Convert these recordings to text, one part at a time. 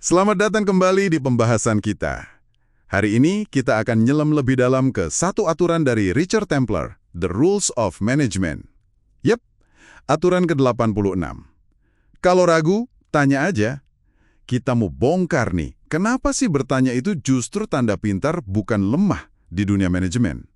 Selamat datang kembali di pembahasan kita. Hari ini kita akan nyelam lebih dalam ke satu aturan dari Richard Templer, The Rules of Management. Yep, aturan ke-86. Kalau ragu, tanya aja. Kita mau bongkar nih, kenapa sih bertanya itu justru tanda pintar bukan lemah di dunia manajemen?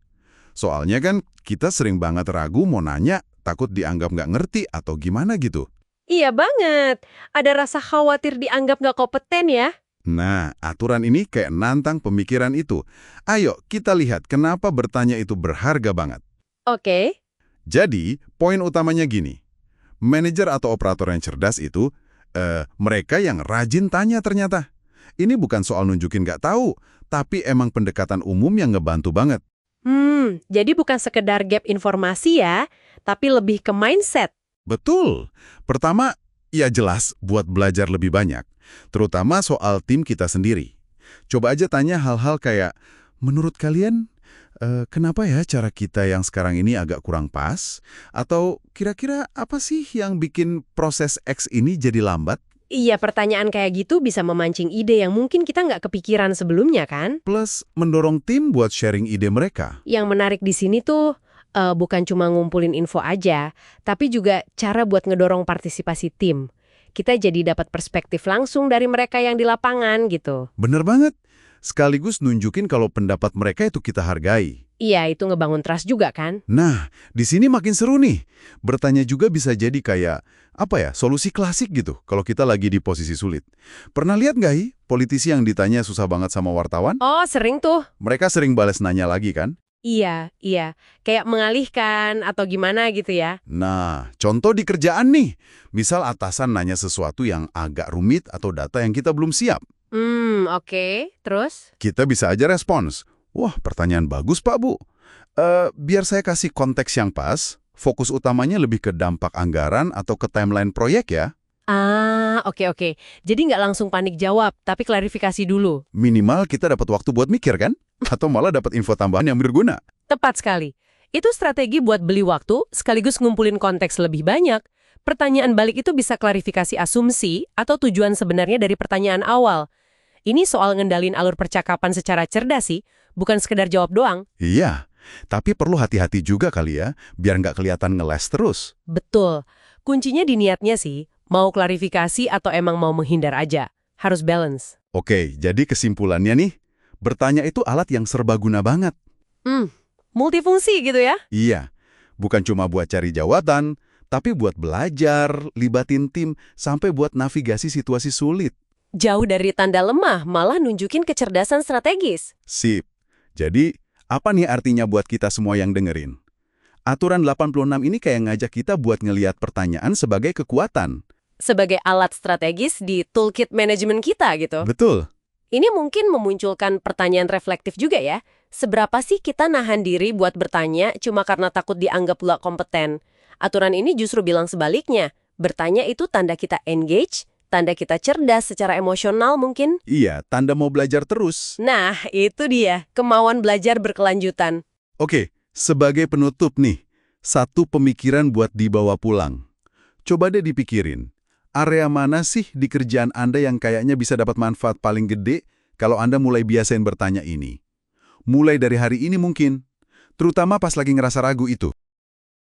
Soalnya kan kita sering banget ragu mau nanya, takut dianggap nggak ngerti atau gimana gitu. Iya banget. Ada rasa khawatir dianggap nggak kompeten ya. Nah, aturan ini kayak nantang pemikiran itu. Ayo, kita lihat kenapa bertanya itu berharga banget. Oke. Jadi, poin utamanya gini. Manajer atau operator yang cerdas itu, mereka yang rajin tanya ternyata. Ini bukan soal nunjukin nggak tahu, tapi emang pendekatan umum yang ngebantu banget. Jadi bukan sekedar gap informasi ya, tapi lebih ke mindset. Betul. Pertama, ya jelas buat belajar lebih banyak. Terutama soal tim kita sendiri. Coba aja tanya hal-hal kayak, menurut kalian, kenapa ya cara kita yang sekarang ini agak kurang pas? Atau kira-kira apa sih yang bikin proses X ini jadi lambat? Iya, pertanyaan kayak gitu bisa memancing ide yang mungkin kita nggak kepikiran sebelumnya kan? Plus, mendorong tim buat sharing ide mereka. Yang menarik di sini tuh bukan cuma ngumpulin info aja, tapi juga cara buat ngedorong partisipasi tim. Kita jadi dapat perspektif langsung dari mereka yang di lapangan gitu. Bener banget. Sekaligus nunjukin kalau pendapat mereka itu kita hargai. Iya, itu ngebangun trust juga kan? Nah, di sini makin seru nih. Bertanya juga bisa jadi kayak, solusi klasik gitu kalau kita lagi di posisi sulit. Pernah lihat nggak, politisi yang ditanya susah banget sama wartawan? Oh, sering tuh. Mereka sering balas nanya lagi kan? Iya. Kayak mengalihkan atau gimana gitu ya. Nah, contoh di kerjaan nih. Misal atasan nanya sesuatu yang agak rumit atau data yang kita belum siap. Oke. Terus? Kita bisa aja respons. Wah, pertanyaan bagus Pak Bu. Biar saya kasih konteks yang pas, fokus utamanya lebih ke dampak anggaran atau ke timeline proyek ya. Oke. Jadi nggak langsung panik jawab, tapi klarifikasi dulu. Minimal kita dapat waktu buat mikir kan? Atau malah dapat info tambahan yang berguna. Tepat sekali. Itu strategi buat beli waktu, sekaligus ngumpulin konteks lebih banyak. Pertanyaan balik itu bisa klarifikasi asumsi atau tujuan sebenarnya dari pertanyaan awal. Ini soal ngendalin alur percakapan secara cerdas sih, bukan sekedar jawab doang. Iya, tapi perlu hati-hati juga kali ya, biar nggak kelihatan ngeles terus. Betul. Kuncinya di niatnya sih, mau klarifikasi atau emang mau menghindar aja. Harus balance. Oke, jadi kesimpulannya nih, bertanya itu alat yang serbaguna banget. Multifungsi gitu ya? Iya, bukan cuma buat cari jawaban, tapi buat belajar, libatin tim, sampai buat navigasi situasi sulit. Jauh dari tanda lemah, malah nunjukin kecerdasan strategis. Sip. Jadi, apa nih artinya buat kita semua yang dengerin? Aturan 86 ini kayak ngajak kita buat ngelihat pertanyaan sebagai kekuatan. Sebagai alat strategis di toolkit manajemen kita gitu. Betul. Ini mungkin memunculkan pertanyaan reflektif juga ya. Seberapa sih kita nahan diri buat bertanya cuma karena takut dianggap nggak kompeten? Aturan ini justru bilang sebaliknya. Bertanya itu tanda kita engage, tanda kita cerdas secara emosional mungkin. Iya, tanda mau belajar terus. Nah, itu dia. Kemauan belajar berkelanjutan. Oke, sebagai penutup nih, satu pemikiran buat dibawa pulang. Coba deh dipikirin. Area mana sih di kerjaan Anda yang kayaknya bisa dapat manfaat paling gede kalau Anda mulai biasain bertanya ini? Mulai dari hari ini mungkin, terutama pas lagi ngerasa ragu itu.